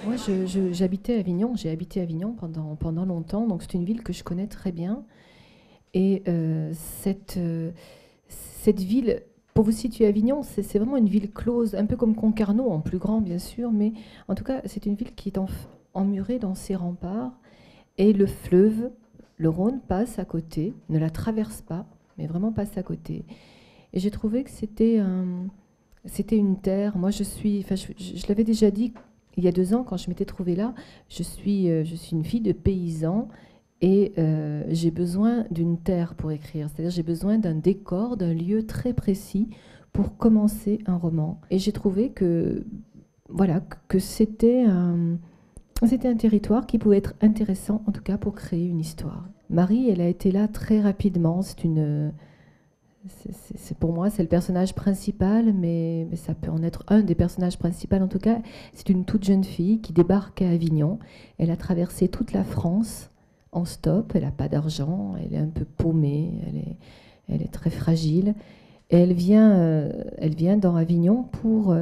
Moi, j'habitais à Avignon, j'ai habité à Avignon pendant longtemps, donc c'est une ville que je connais très bien. Et cette ville, pour vous situer Avignon, c'est vraiment une ville close, un peu comme Concarneau, en plus grand bien sûr, mais en tout cas, c'est une ville qui est emmurée dans ses remparts. Et le fleuve, le Rhône, passe à côté, ne la traverse pas, mais vraiment passe à côté. Et j'ai trouvé que c'était une terre. Moi, je l'avais déjà dit il y a 2 ans, quand je m'étais trouvée là, je suis une fille de paysan et j'ai besoin d'une terre pour écrire. C'est-à-dire j'ai besoin d'un décor, d'un lieu très précis pour commencer un roman. Et j'ai trouvé que, voilà, que c'était un territoire qui pouvait être intéressant, en tout cas, pour créer une histoire. Marie, elle a été là très rapidement. Pour moi, c'est le personnage principal, mais ça peut en être un des personnages principaux. En tout cas, c'est une toute jeune fille qui débarque à Avignon. Elle a traversé toute la France en stop. Elle n'a pas d'argent, elle est un peu paumée, elle est très fragile. Et elle vient dans Avignon pour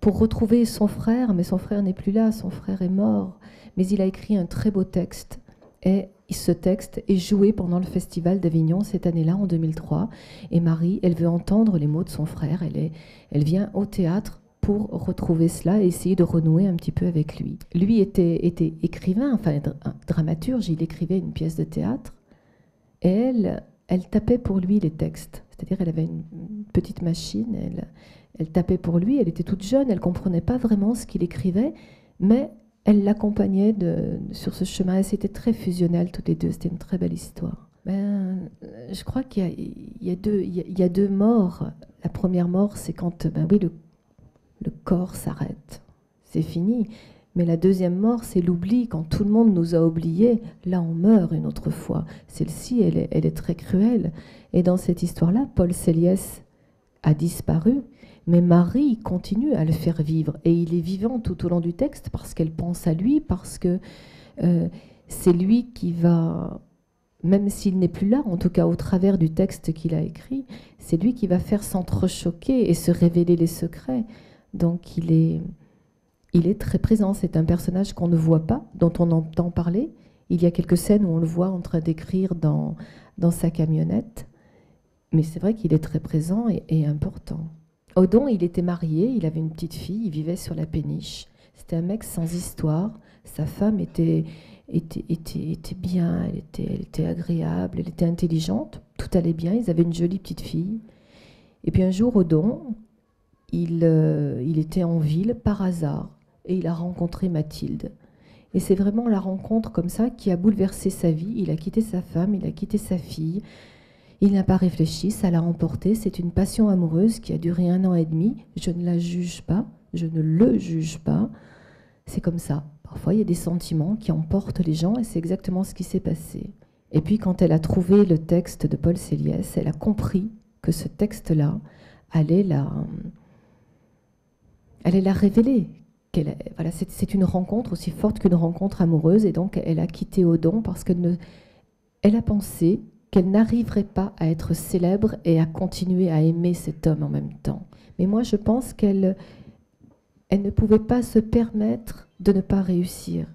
retrouver son frère, mais son frère n'est plus là, son frère est mort. Mais il a écrit un très beau texte. Et ce texte est joué pendant le Festival d'Avignon cette année-là, en 2003. Et Marie, elle veut entendre les mots de son frère. Elle vient au théâtre pour retrouver cela et essayer de renouer un petit peu avec lui. Lui était écrivain, enfin dramaturge, il écrivait une pièce de théâtre. Et elle tapait pour lui les textes. C'est-à-dire elle avait une petite machine, elle tapait pour lui, elle était toute jeune, elle ne comprenait pas vraiment ce qu'il écrivait, mais elle l'accompagnait sur ce chemin. Et c'était très fusionnel toutes les deux, c'était une très belle histoire. Je crois qu'il y a deux morts. La première mort, c'est quand le corps s'arrête, c'est fini. Mais la deuxième mort, c'est l'oubli. Quand tout le monde nous a oubliés, là on meurt une autre fois. Celle-ci, elle est très cruelle. Et dans cette histoire-là, Paul Céliès a disparu, mais Marie continue à le faire vivre. Et il est vivant tout au long du texte parce qu'elle pense à lui, parce que c'est lui qui va, même s'il n'est plus là, en tout cas au travers du texte qu'il a écrit, c'est lui qui va faire s'entrechoquer et se révéler les secrets. Donc il est très présent. C'est un personnage qu'on ne voit pas, dont on entend parler. Il y a quelques scènes où on le voit en train d'écrire dans sa camionnette. Mais c'est vrai qu'il est très présent et important. Odon, il était marié, il avait une petite fille, il vivait sur la péniche. C'était un mec sans histoire. Sa femme était bien, elle était agréable, elle était intelligente. Tout allait bien, ils avaient une jolie petite fille. Et puis un jour, Odon, il était en ville par hasard et il a rencontré Mathilde. Et c'est vraiment la rencontre comme ça qui a bouleversé sa vie. Il a quitté sa femme, il a quitté sa fille. Il n'a pas réfléchi, ça l'a emporté. C'est une passion amoureuse qui a duré 1 an et demi. Je ne la juge pas, je ne le juge pas. C'est comme ça. Parfois, il y a des sentiments qui emportent les gens et c'est exactement ce qui s'est passé. Et puis, quand elle a trouvé le texte de Paul Céliès, elle a compris que ce texte-là allait la révéler. Voilà, c'est une rencontre aussi forte qu'une rencontre amoureuse. Et donc, elle a quitté Odon parce qu'elle a pensé qu'elle n'arriverait pas à être célèbre et à continuer à aimer cet homme en même temps. Mais moi, je pense qu'elle ne pouvait pas se permettre de ne pas réussir.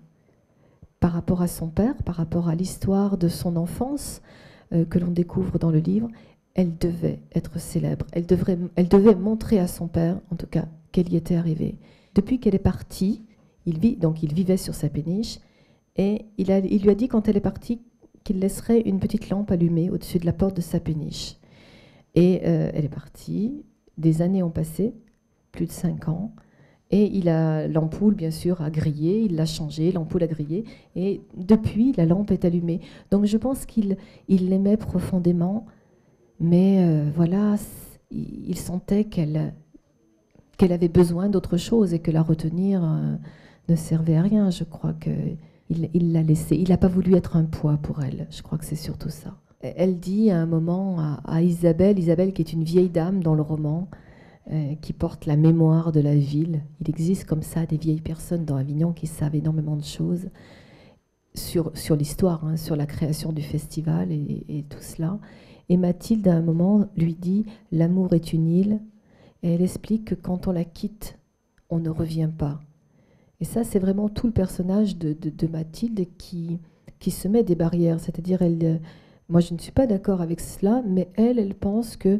Par rapport à son père, par rapport à l'histoire de son enfance que l'on découvre dans le livre, elle devait être célèbre. Elle devait montrer à son père, en tout cas, qu'elle y était arrivée. Depuis qu'elle est partie, il vivait sur sa péniche, et il lui a dit quand elle est partie qu'il laisserait une petite lampe allumée au-dessus de la porte de sa péniche. Et elle est partie, des années ont passé, plus de 5 ans, et l'ampoule, bien sûr, a grillé, il l'a changée, l'ampoule a grillé, et depuis, la lampe est allumée. Donc je pense qu'il l'aimait profondément, mais voilà, il sentait qu'elle avait besoin d'autre chose et que la retenir ne servait à rien. Je crois qu'il l'a laissée. Il n'a pas voulu être un poids pour elle. Je crois que c'est surtout ça. Elle dit à un moment à Isabelle qui est une vieille dame dans le roman, qui porte la mémoire de la ville. Il existe comme ça des vieilles personnes dans Avignon qui savent énormément de choses sur l'histoire, sur la création du festival et tout cela. Et Mathilde, à un moment, lui dit « L'amour est une île ». Et elle explique que quand on la quitte, on ne revient pas. Et ça, c'est vraiment tout le personnage de Mathilde qui se met des barrières. C'est-à-dire, moi, je ne suis pas d'accord avec cela, mais elle pense que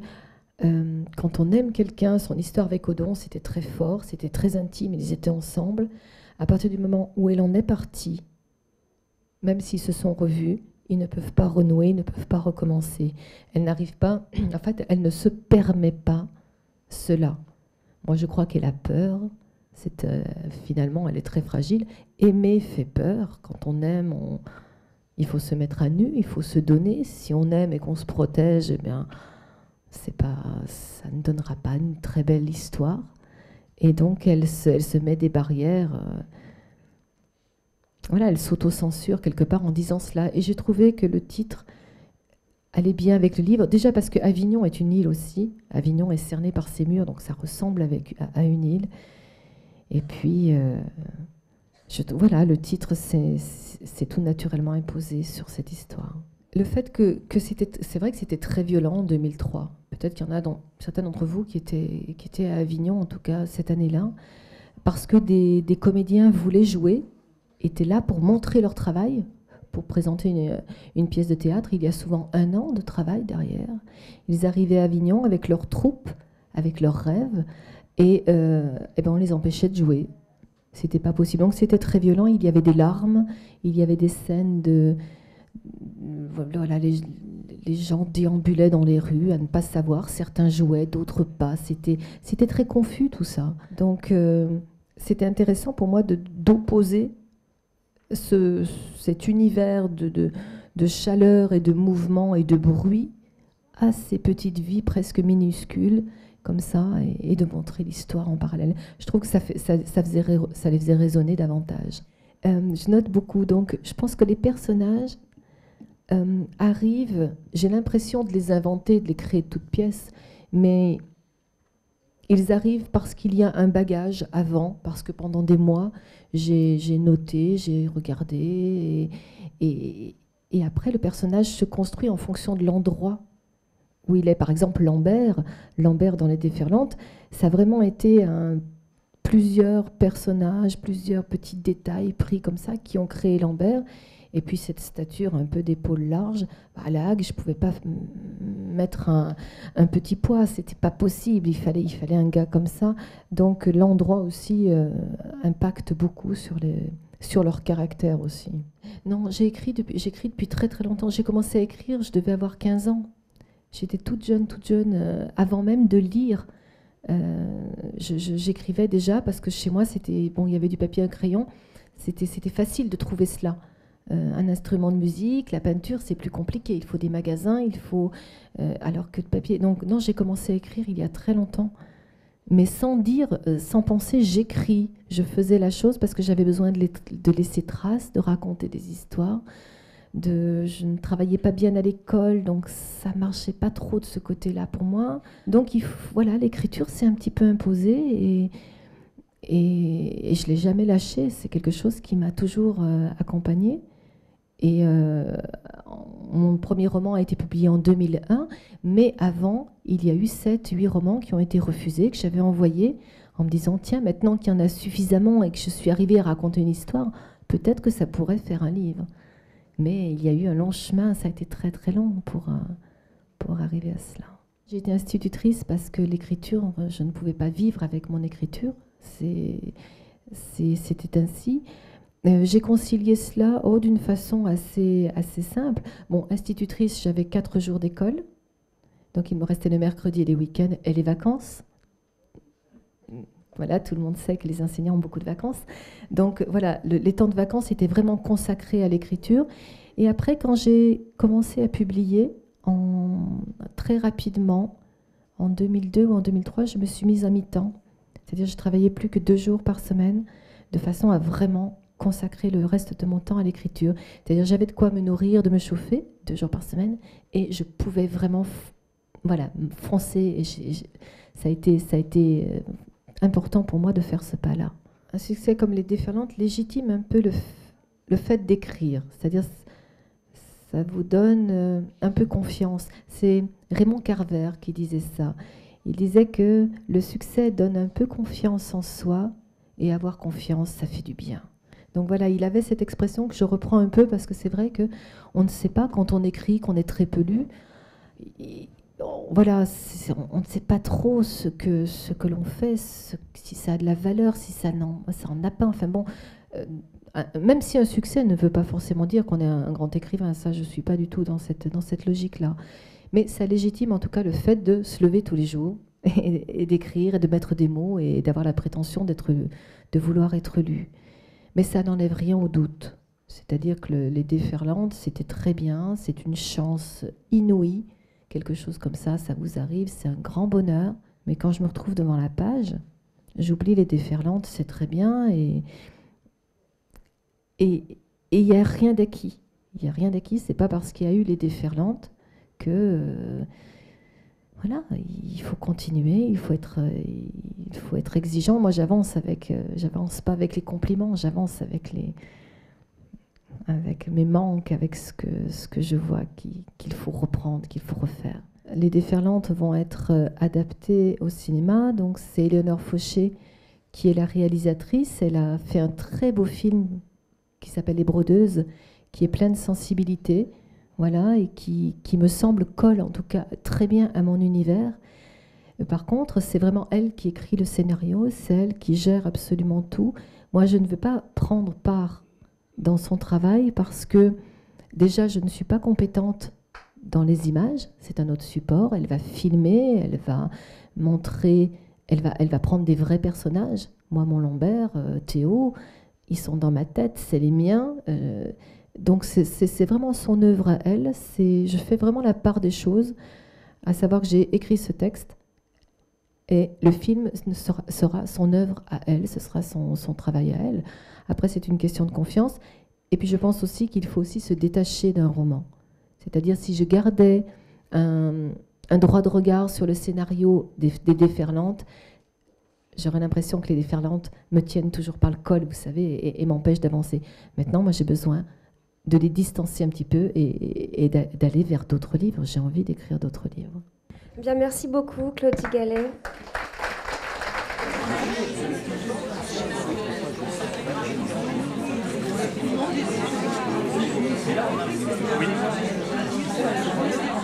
quand on aime quelqu'un, son histoire avec Odon, c'était très fort, c'était très intime, ils étaient ensemble. À partir du moment où elle en est partie, même s'ils se sont revus, ils ne peuvent pas renouer, ils ne peuvent pas recommencer. Elle n'arrive pas, en fait, elle ne se permet pas cela. Moi, je crois qu'elle a peur. Finalement, elle est très fragile. Aimer fait peur. Quand on aime, il faut se mettre à nu, il faut se donner. Si on aime et qu'on se protège, eh bien, ça ne donnera pas une très belle histoire. Et donc, elle se met des barrières. Voilà, elle s'auto-censure quelque part en disant cela. Et j'ai trouvé que le titre allait bien avec le livre. Déjà parce que Avignon est une île aussi. Avignon est cerné par ses murs, donc ça ressemble à une île. Et puis, voilà, le titre c'est tout naturellement imposé sur cette histoire. Le fait que c'est vrai que c'était très violent en 2003. Peut-être qu'il y en a certains d'entre vous qui étaient à Avignon, en tout cas cette année-là, parce que des comédiens voulaient jouer, étaient là pour montrer leur travail, pour présenter une pièce de théâtre. Il y a souvent 1 an de travail derrière. Ils arrivaient à Avignon avec leur troupe, avec leurs rêves, et ben on les empêchait de jouer. C'était pas possible. Donc c'était très violent. Il y avait des larmes, il y avait des scènes voilà, les gens déambulaient dans les rues à ne pas savoir. Certains jouaient, d'autres pas. C'était très confus tout ça. Donc c'était intéressant pour moi d'opposer cet univers de chaleur et de mouvement et de bruit à ces petites vies presque minuscules comme ça, et de montrer l'histoire en parallèle. Je trouve que ça les faisait résonner davantage. Je note beaucoup, donc je pense que les personnages arrivent, j'ai l'impression de les inventer, de les créer de toutes pièces, mais ils arrivent parce qu'il y a un bagage avant, parce que pendant des mois, j'ai noté, j'ai regardé, et après le personnage se construit en fonction de l'endroit où il est. Par exemple, Lambert dans Les Déferlantes, ça a vraiment été plusieurs personnages, plusieurs petits détails pris comme ça qui ont créé Lambert. Et puis cette stature un peu d'épaule large, à la Hague, je ne pouvais pas mettre un petit poids, c'était pas possible, il fallait un gars comme ça. Donc l'endroit aussi impacte beaucoup sur leur caractère aussi. Non, j'ai écrit depuis très très longtemps. J'ai commencé à écrire, je devais avoir 15 ans. J'étais toute jeune, avant même de lire. J'écrivais déjà parce que chez moi, il y avait du papier et un crayon. C'était facile de trouver cela. Un instrument de musique, la peinture, c'est plus compliqué. Il faut des magasins, alors que le papier. Donc non, j'ai commencé à écrire il y a très longtemps, mais sans dire, sans penser, j'écris. Je faisais la chose parce que j'avais besoin de laisser trace, de raconter des histoires. Je ne travaillais pas bien à l'école, donc ça marchait pas trop de ce côté-là pour moi. Donc voilà, l'écriture s'est un petit peu imposée et je l'ai jamais lâché. C'est quelque chose qui m'a toujours accompagnée. Et mon premier roman a été publié en 2001, mais avant, il y a eu 7-8 romans qui ont été refusés, que j'avais envoyés en me disant, tiens, maintenant qu'il y en a suffisamment et que je suis arrivée à raconter une histoire, peut-être que ça pourrait faire un livre. Mais il y a eu un long chemin, ça a été très très long pour arriver à cela. J'ai été institutrice parce que l'écriture, je ne pouvais pas vivre avec mon écriture, c'était ainsi. J'ai concilié cela d'une façon assez simple. Bon, institutrice, j'avais 4 jours d'école, donc il me restait le mercredi et les week-ends et les vacances. Voilà, tout le monde sait que les enseignants ont beaucoup de vacances. Donc voilà, les temps de vacances étaient vraiment consacrés à l'écriture. Et après, quand j'ai commencé à publier, très rapidement, en 2002 ou en 2003, je me suis mise à mi-temps. C'est-à-dire je travaillais plus que 2 jours par semaine, de façon à vraiment consacrer le reste de mon temps à l'écriture. C'est-à-dire j'avais de quoi me nourrir, de me chauffer, 2 jours par semaine, et je pouvais vraiment foncer. Et ça a été important pour moi de faire ce pas-là. Un succès comme Les Déferlantes légitime un peu le fait d'écrire. C'est-à-dire ça vous donne un peu confiance. C'est Raymond Carver qui disait ça. Il disait que le succès donne un peu confiance en soi, et avoir confiance, ça fait du bien. Donc voilà, il avait cette expression que je reprends un peu parce que c'est vrai qu'on ne sait pas quand on écrit, qu'on est très peu lu. Voilà, on ne sait pas trop ce que l'on fait, si ça a de la valeur, si ça n'en a pas. Enfin bon, même si un succès ne veut pas forcément dire qu'on est un grand écrivain, ça je ne suis pas du tout dans cette logique-là. Mais ça légitime en tout cas le fait de se lever tous les jours et d'écrire et de mettre des mots et d'avoir la prétention de vouloir être lu. Mais ça n'enlève rien au doute. C'est-à-dire que les déferlantes, c'était très bien, c'est une chance inouïe. Quelque chose comme ça vous arrive, c'est un grand bonheur. Mais quand je me retrouve devant la page, j'oublie les déferlantes, c'est très bien. Et il n'y a rien d'acquis. Il n'y a rien d'acquis, c'est pas parce qu'il y a eu les déferlantes que... voilà, il faut continuer, il faut être exigeant. Moi, j'avance pas avec les compliments, j'avance avec mes manques, avec ce que je vois qu'il faut reprendre, qu'il faut refaire. Les déferlantes vont être adaptées au cinéma, donc c'est Éléonore Fauché qui est la réalisatrice. Elle a fait un très beau film qui s'appelle Les Brodeuses, qui est plein de sensibilité, voilà, et qui me semble colle en tout cas très bien à mon univers. Par contre, c'est vraiment elle qui écrit le scénario, c'est elle qui gère absolument tout. Moi, je ne veux pas prendre part dans son travail parce que déjà, je ne suis pas compétente dans les images, c'est un autre support. Elle va filmer, elle va montrer, elle va prendre des vrais personnages. Moi, mon Lambert, Théo, ils sont dans ma tête, c'est les miens. Donc c'est vraiment son œuvre à elle. Je fais vraiment la part des choses, à savoir que j'ai écrit ce texte et le film sera son œuvre à elle, ce sera son travail à elle. Après, c'est une question de confiance. Et puis je pense aussi qu'il faut aussi se détacher d'un roman. C'est-à-dire si je gardais un droit de regard sur le scénario des déferlantes, j'aurais l'impression que les déferlantes me tiennent toujours par le col, vous savez, et m'empêchent d'avancer. Maintenant, moi, j'ai besoin de les distancer un petit peu et d'aller vers d'autres livres. J'ai envie d'écrire d'autres livres. Bien, merci beaucoup, Claudie Gallet. Oui.